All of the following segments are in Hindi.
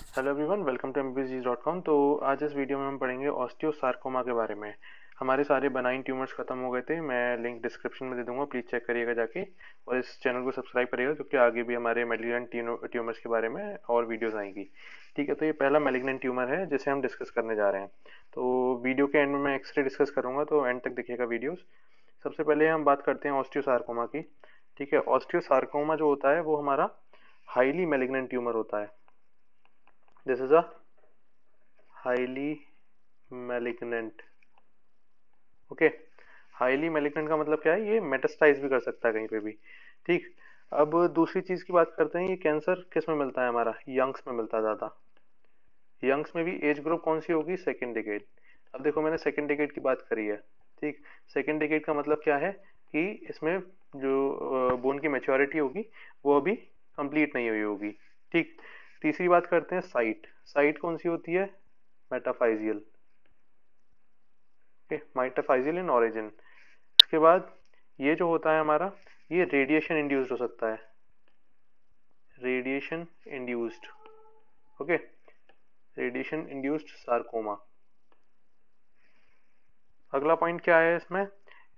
Hello everyone, welcome to mbgs.com। तो आज इस वीडियो में हम पढ़ेंगे ऑस्टियोसार्कोमा के बारे में। हमारे सारे बनाइन ट्यूमर्स खत्म हो गए थे। मैं लिंक डिस्क्रिप्शन में दे दूंगा, प्लीज़ चेक करिएगा जाके। और इस चैनल को सब्सक्राइब करिएगा क्योंकि आगे भी हमारे मैलिग्नेंट ट्यूमर्स के बारे में और वीडियोस आएंगी। ठीक है, तो ये पहला मैलिग्नेंट ट्यूमर है जिसे हम डिस्कस करने जा रहे हैं। तो वीडियो के एंड में मैं एक्सरे डिस्कस करूंगा, तो एंड तक देखिएगा वीडियोस। सबसे पहले हम बात करते हैं ऑस्टियोसार्कोमा की। ठीक है, ऑस्टियोसार्कोमा जो होता है वो हमारा हाईली मैलिग्नेंट ट्यूमर होता है। This is a highly malignant. Okay, highly malignant का मतलब क्या है? ये मेटास्टाइज भी कर सकता है कहीं पे भी। ठीक। अब दूसरी चीज की बात करते हैं, ये कैंसर किस में मिलता है? हमारा यंग्स में मिलता है ज्यादा। यंग्स में भी एज ग्रुप कौन सी होगी? Second decade. अब देखो, मैंने सेकेंड डिकेड की बात करी है। ठीक। सेकेंड डिकेड का मतलब क्या है कि इसमें जो बोन की मेच्योरिटी होगी वो अभी कंप्लीट नहीं हुई होगी। ठीक। तीसरी बात करते हैं साइट। साइट कौन सी होती है? मेटाफाइजियल। मेटाफाइजियल इन ऑरिजिन। इसके बाद ये जो होता है हमारा, ये रेडिएशन इंड्यूस्ड हो सकता है। Radiation induced. Okay, radiation induced sarcoma. अगला पॉइंट क्या है इसमें?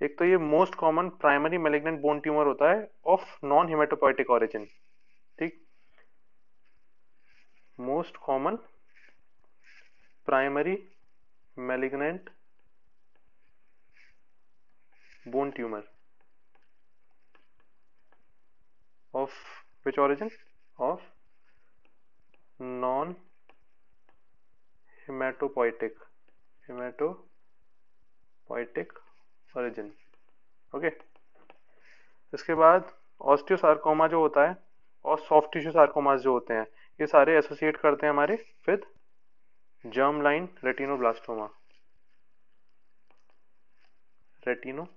एक तो ये most common primary malignant bone tumour होता है ऑफ नॉन हेमेटोपोइटिक ऑरिजिन। ठीक। Most common primary malignant bone tumour of which origin? Of non haematopoietic. Haematopoietic origin. Okay. इसके बाद ऑस्टियोसार्कोमा जो होता है और सॉफ्ट टिश्यू सार्कोमास जो होते हैं, ये सारे एसोसिएट करते हैं हमारे with germ line retinoblastoma. Retinoblastoma.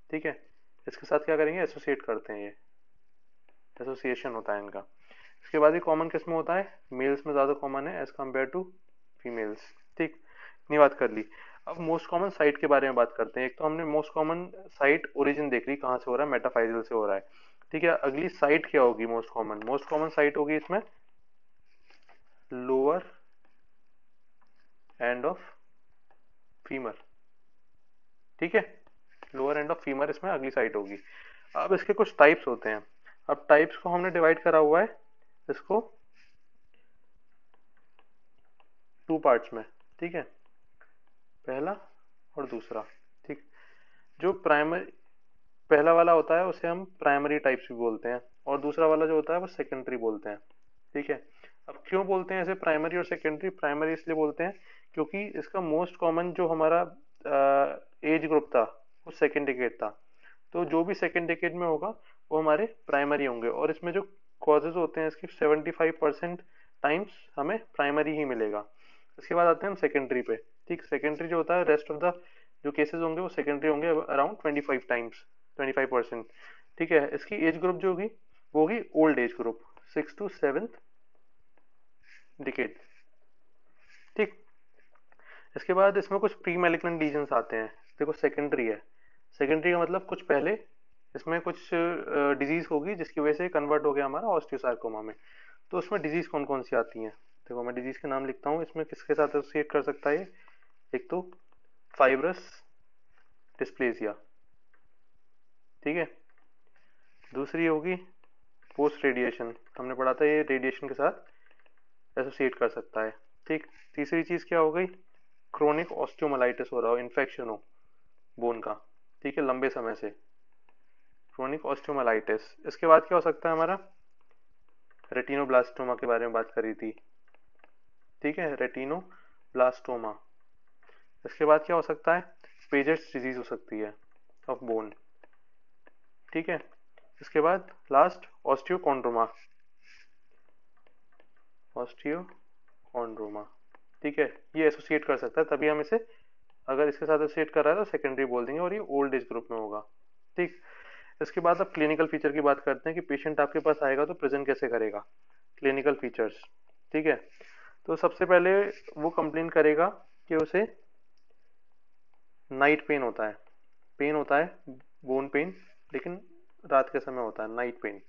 ठीक है, इसके साथ क्या करेंगे? एसोसिएट करते हैं, ये एसोसिएशन होता है इनका। इसके बाद ये कॉमन किस में होता है? मेल्स में ज़्यादा कॉमन है एज कम्पेयर टू फीमेल्स। ठीक, इतनी बात कर ली। अब मोस्ट कॉमन साइट के बारे में बात करते हैं। एक तो हमने मोस्ट कॉमन साइट ओरिजिन देख ली, कहाँ से हो रहा है? मेटाफाइजल से हो रहा है। ठीक है, अगली साइट क्या होगी? मोस्ट कॉमन साइट होगी इसमें लोअर एंड ऑफ फीमर। ठीक है, लोअर एंड ऑफ फीमर इसमें अगली साइट होगी। अब इसके कुछ टाइप्स होते हैं। अब टाइप्स को हमने डिवाइड करा हुआ है इसको टू पार्ट्स में। ठीक है, पहला और दूसरा। ठीक। जो प्राइमरी पहला वाला होता है उसे हम प्राइमरी टाइप्स भी बोलते हैं, और दूसरा वाला जो होता है वो सेकेंडरी बोलते हैं। ठीक है। अब क्यों बोलते हैं इसे प्राइमरी और सेकेंडरी? प्राइमरी इसलिए बोलते हैं क्योंकि इसका मोस्ट कॉमन जो हमारा एज ग्रुप था वो सेकेंड डिकेड था। तो जो भी सेकेंड डिकेड में होगा वो हमारे प्राइमरी होंगे, और इसमें जो कॉजेज होते हैं इसकी 75% टाइम्स हमें प्राइमरी ही मिलेगा। इसके बाद आते हैं हम सेकेंडरी पे। ठीक, सेकेंडरी जो होता है, रेस्ट ऑफ द जो केसेस होंगे वो सेकेंडरी होंगे अराउंड 25 टाइम्स, 25%। ठीक है, इसकी एज ग्रुप जो होगी वो होगी old age group, 6 to 7th decade. ठीक। इसके बाद इसमें कुछ प्री मैलिग्नेंट लीजन्स आते हैं। देखो, सेकेंडरी है। सेकेंडरी का मतलब कुछ पहले इसमें कुछ डिजीज होगी जिसकी वजह से कन्वर्ट हो गया हमारा ऑस्टियोसार्कोमा में। तो उसमें डिजीज कौन कौन सी आती हैं? देखो, मैं डिजीज के नाम लिखता हूँ, इसमें किसके साथ एसोसिएट कर सकता है? एक तो फाइब्रस डिस्प्लेसिया। ठीक है, दूसरी होगी पोस्ट रेडिएशन। हमने पढ़ा था ये रेडिएशन के साथ एसोसिएट कर सकता है। ठीक। तीसरी चीज क्या हो गई? क्रोनिक ऑस्टियोमाइलाइटिस हो रहा हो, इन्फेक्शन हो बोन का। ठीक है, लंबे समय से, क्रोनिक ऑस्टियोमाइलाइटिस। इसके बाद क्या हो सकता है हमारा? रेटिनोब्लास्टोमा के बारे में बात करी थी। ठीक है, रेटिनोब्लास्टोमा। इसके बाद क्या हो सकता है? पेजेट्स डिजीज हो सकती है ऑफ बोन। ठीक है, इसके बाद लास्ट ऑस्टियोकॉन्ड्रोमा। ऑस्टियोकॉन्ड्रोमा। ठीक है, ये एसोसिएट कर सकता है, तभी हम इसे, अगर इसके साथ एसोसिएट कर रहा है तो सेकेंडरी बोल देंगे, और ये ओल्ड एज ग्रुप में होगा। ठीक। इसके बाद अब क्लिनिकल फीचर की बात करते हैं कि पेशेंट आपके पास आएगा तो प्रेजेंट कैसे करेगा। Clinical features. ठीक है, तो सबसे पहले वो कंप्लेन करेगा कि उसे नाइट पेन होता है बोन पेन, लेकिन रात के समय होता है नाइट पेन।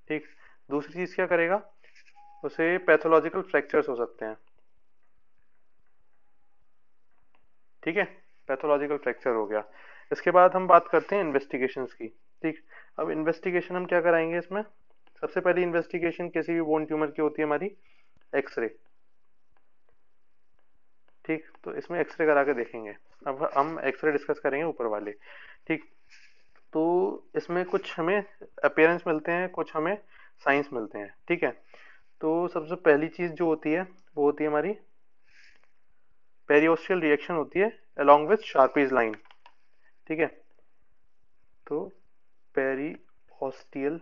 ठीक। दूसरी चीज क्या करेगा, उसे पैथोलॉजिकल फ्रैक्चर्स हो सकते हैं, ठीक है, पैथोलॉजिकल फ्रैक्चर हो गया। इसके बाद हम बात करते हैं इन्वेस्टिगेशंस की। ठीक, अब इन्वेस्टिगेशन हम क्या कराएंगे इसमें, सबसे पहली इन्वेस्टिगेशन किसी भी बोन ट्यूमर की होती है हमारी एक्सरे। ठीक, तो इसमें एक्सरे करा के देखेंगे। अब हम एक्सरे डिस्कस करेंगे ऊपर वाले। ठीक, तो इसमें कुछ हमें अपीयरेंस मिलते हैं, कुछ हमें साइंस मिलते हैं। ठीक है, तो सबसे पहली चीज जो होती है वो होती है हमारी पेरियोस्टियल रिएक्शन होती है अलोंग विथ शार्पीज लाइन। ठीक है, तो पेरियोस्टियल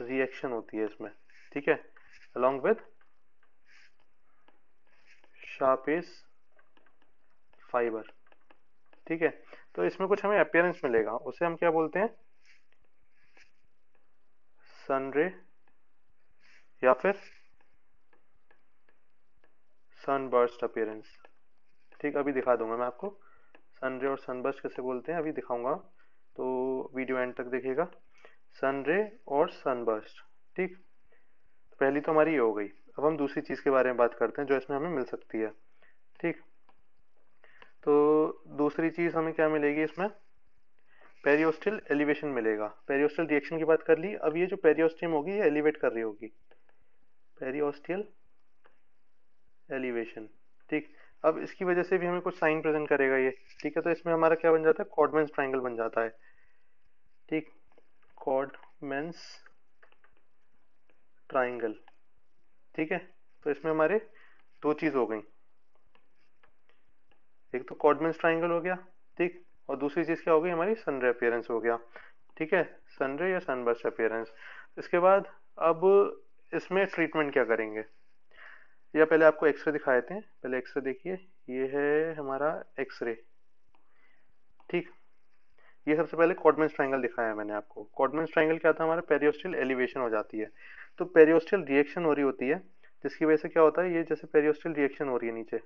रिएक्शन होती है इसमें, ठीक है, अलोंग विथ शार्पीज फाइबर। ठीक है, तो इसमें कुछ हमें अपीयरेंस मिलेगा, उसे हम क्या बोलते हैं, सन रे या फिर सनबर्स्ट अपीयरेंस। ठीक, अभी दिखा दूंगा मैं आपको सन रे और सनबर्स्ट कैसे बोलते हैं, अभी दिखाऊंगा, तो वीडियो एंड तक देखिएगा। सन रे और सनबर्स्ट। ठीक, पहली तो हमारी ये हो गई। अब हम दूसरी चीज के बारे में बात करते हैं जो इसमें हमें मिल सकती है। ठीक, तो दूसरी चीज हमें क्या मिलेगी इसमें, पेरियोस्टल एलिवेशन मिलेगा। पेरियोस्टल रिएक्शन की बात कर ली, अब ये जो पेरियोस्टियम होगी ये एलिवेट कर रही होगी, पेरियोस्टियल एलिवेशन। ठीक, अब इसकी वजह से भी हमें कुछ साइन प्रेजेंट करेगा ये। ठीक है, तो इसमें हमारा क्या बन जाता है, कॉडमैन्स ट्रायंगल बन जाता है। ठीक, कॉडमैन्स ट्रायंगल। ठीक है, तो इसमें हमारे दो चीज हो गई, एक तो कॉडमैन्स ट्रायंगल हो गया, ठीक, और दूसरी चीज क्या हो गई हमारी, सनरे अपीयरेंस हो गया। ठीक है, सनरे या सनबर्स्ट अपीयरेंस। इसके बाद अब इसमें ट्रीटमेंट क्या करेंगे, या पहले आपको एक्सरे दिखा देते हैं। पहले एक्सरे देखिए, ये है हमारा एक्सरे। ठीक, ये सबसे पहले कॉडमैन्स ट्रायंगल दिखाया है मैंने आपको। कॉडमैन्स ट्रायंगल क्या था, हमारा पेरियोस्टियल एलिवेशन हो जाती है, तो पेरियोस्टियल रिएक्शन हो रही होती है, जिसकी वजह से क्या होता है, ये जैसे पेरियोस्टियल रिएक्शन हो रही है नीचे।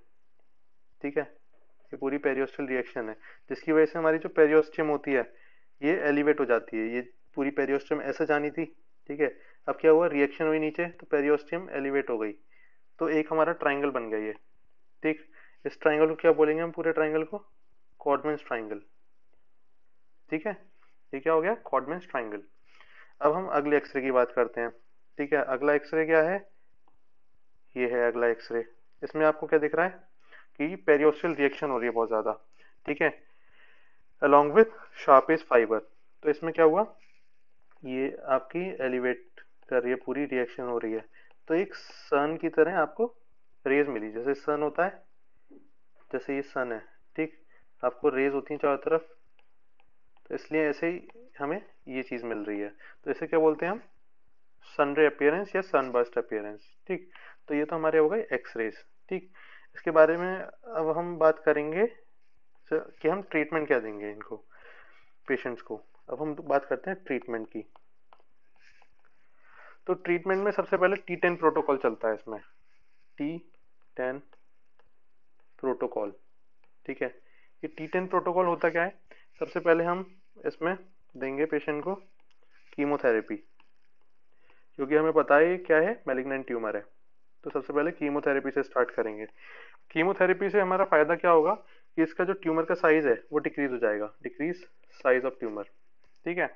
ठीक है, ये पूरी पेरियोस्टियल रिएक्शन है, जिसकी वजह से हमारी जो पेरियोस्टियम होती है ये एलिवेट हो जाती है। ये पूरी पेरियोस्टियम ऐसे जानी थी, ठीक है, अब क्या हुआ, रिएक्शन हुई नीचे तो पेरियोस्टियम एलिवेट हो गई, तो एक हमारा ट्राइंगल बन गया ये। ठीक, इस ट्राइंगल को क्या बोलेंगे हम, पूरे ट्राइंगल को कॉडमैन्स ट्राइंगल। ठीक है, ये क्या हो गया, कॉडमैन्स ट्राइंगल। अब हम अगले एक्सरे की बात करते हैं। ठीक है, अगला एक्सरे क्या है, ये है अगला एक्सरे। इसमें आपको क्या दिख रहा है कि पेरियोस्टियल रिएक्शन हो रही है बहुत ज्यादा। ठीक है, अलोंग विथ शार्पेस्ट फाइबर। तो इसमें क्या हुआ, ये आपकी एलिवेट कर रही है, पूरी रिएक्शन हो रही है, तो एक सन की तरह आपको रेज मिली, जैसे सन होता है, जैसे ये सन है। ठीक, आपको रेज होती है चारों तरफ, तो इसलिए ऐसे ही हमें ये चीज मिल रही है, तो इसे क्या बोलते हैं हम, सन रे अपीयरेंस या सनबर्स्ट अपीयरेंस। ठीक, तो ये तो हमारे हो गए एक्सरेज। ठीक, इसके बारे में अब हम बात करेंगे कि हम ट्रीटमेंट क्या देंगे इनको, पेशेंट्स को। अब हम बात करते हैं ट्रीटमेंट की। तो ट्रीटमेंट में सबसे पहले T10 प्रोटोकॉल चलता है इसमें, T10 प्रोटोकॉल। ठीक है, ये T10 प्रोटोकॉल होता क्या है, सबसे पहले हम इसमें देंगे पेशेंट को कीमोथेरेपी, क्योंकि हमें पता है क्या है, मैलिग्नेंट ट्यूमर है, तो सबसे पहले कीमोथेरेपी से स्टार्ट करेंगे। कीमोथेरेपी से हमारा फायदा क्या होगा कि इसका जो ट्यूमर का साइज है वो डिक्रीज हो जाएगा, डिक्रीज साइज ऑफ ट्यूमर। ठीक है,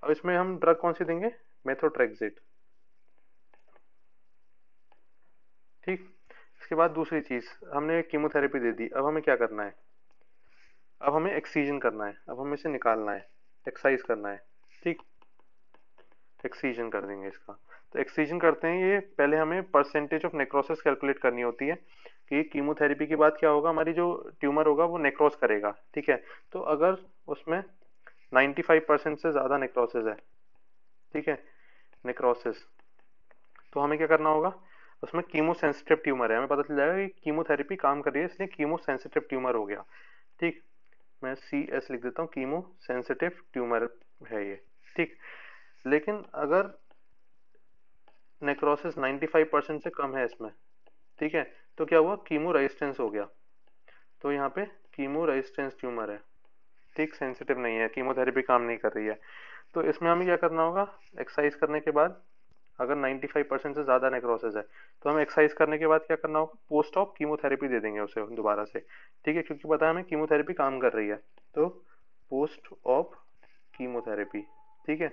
अब इसमें हम ड्रग कौन सी देंगे, मेथोट्रेक्सेट। ठीक, इसके बाद दूसरी चीज, हमने कीमोथेरेपी दे दी, अब हमें क्या करना है, अब हमें एक्सीजन करना है, अब हमें इसे निकालना है, एक्साइज करना है। ठीक, एक्सीजन कर देंगे इसका। तो एक्सीजन करते हैं, ये पहले हमें परसेंटेज ऑफ नेक्रोसिस कैलकुलेट करनी होती है कि कीमोथेरेपी के बाद क्या होगा, हमारी जो ट्यूमर होगा वो नेक्रोस करेगा। ठीक है, तो अगर उसमें 95% से ज्यादा नेक्रोसिस है, ठीक है, नेक्रोसिस, तो हमें क्या करना होगा, उसमें कीमो सेंसिटिव ट्यूमर है, हमें पता चल जाएगा कि कीमोथेरेपी काम कर रही है, इसलिए कीमो सेंसिटिव ट्यूमर हो गया। ठीक, मैं CS लिख देता हूँ, कीमो सेंसिटिव ट्यूमर है ये। ठीक, लेकिन अगर नेक्रोसिस 95% से कम है इसमें, ठीक है, तो क्या हुआ, कीमो रेजिस्टेंस हो गया, तो यहाँ पे कीमो रेजिस्टेंस ट्यूमर है। ठीक, सेंसिटिव नहीं है, कीमोथेरेपी काम नहीं कर रही है, तो इसमें हमें क्या करना होगा, एक्सरसाइज करने के बाद अगर 95% से ज़्यादा नेक्रोसिस है तो हम एक्सरसाइज करने के बाद क्या करना होगा, पोस्ट ऑप कीमोथेरेपी दे देंगे उसे दोबारा से, ठीक है, क्योंकि पता है हमें कीमोथेरेपी काम कर रही है, तो पोस्ट ऑप कीमोथेरेपी, ठीक है,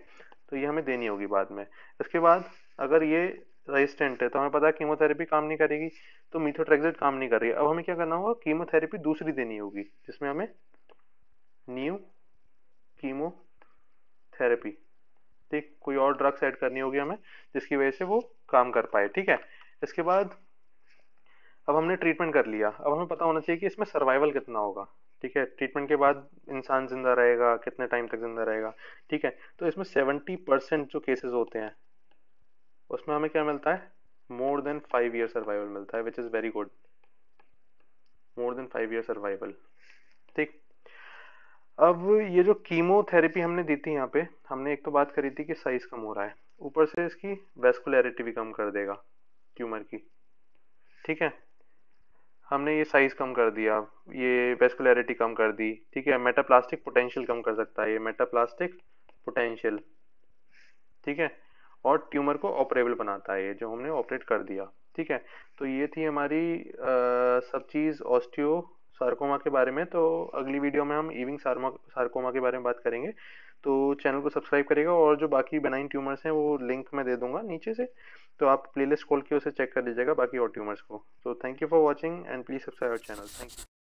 तो ये हमें देनी होगी बाद में। इसके बाद अगर ये रेजिस्टेंट है तो हमें पता है कीमोथेरेपी काम नहीं करेगी, तो मीथोट्रेक्सेट काम नहीं कर रही है। अब हमें क्या करना होगा, कीमोथेरेपी दूसरी देनी होगी जिसमें हमें न्यू कीमोथेरेपी, ठीक, कोई और ड्रग्स ऐड करनी होगी हमें जिसकी वजह से वो काम कर पाए, ठीक है। इसके बाद अब हमने ट्रीटमेंट कर लिया, अब हमें पता होना चाहिए कि इसमें सर्वाइवल कितना होगा, ठीक है, ट्रीटमेंट के बाद इंसान जिंदा रहेगा, कितने टाइम तक जिंदा रहेगा, ठीक है। तो इसमें 70% जो केसेस होते हैं उसमें हमें क्या मिलता है, मोर देन 5 ईयर सर्वाइवल मिलता है, which is very good, more than 5 year survival, ठीक। अब ये जो कीमोथेरेपी हमने दी थी, यहाँ पे हमने एक तो बात करी थी कि साइज कम हो रहा है, ऊपर से इसकी वेस्कुलैरिटी भी कम कर देगा ट्यूमर की, ठीक है। हमने ये साइज कम कर दिया, ये वेस्कुलैरिटी कम कर दी, ठीक है, मेटाप्लास्टिक पोटेंशियल कम कर सकता है ये मेटाप्लास्टिक पोटेंशियल, ठीक है, और ट्यूमर को ऑपरेबल बनाता है ये जो हमने ऑपरेट कर दिया, ठीक है। तो ये थी हमारी सब चीज़ ऑस्टियो सार्कोमा के बारे में। तो अगली वीडियो में हम इविंग सार्कोमा के बारे में बात करेंगे, तो चैनल को सब्सक्राइब करिएगा, और जो बाकी बेनाइन ट्यूमर्स हैं वो लिंक मैं दे दूंगा नीचे से, तो आप प्लेलिस्ट खोल के उसे चेक कर लीजिएगा बाकी और ट्यूमर्स को। तो thank you for watching and please subscribe our channel, thank you.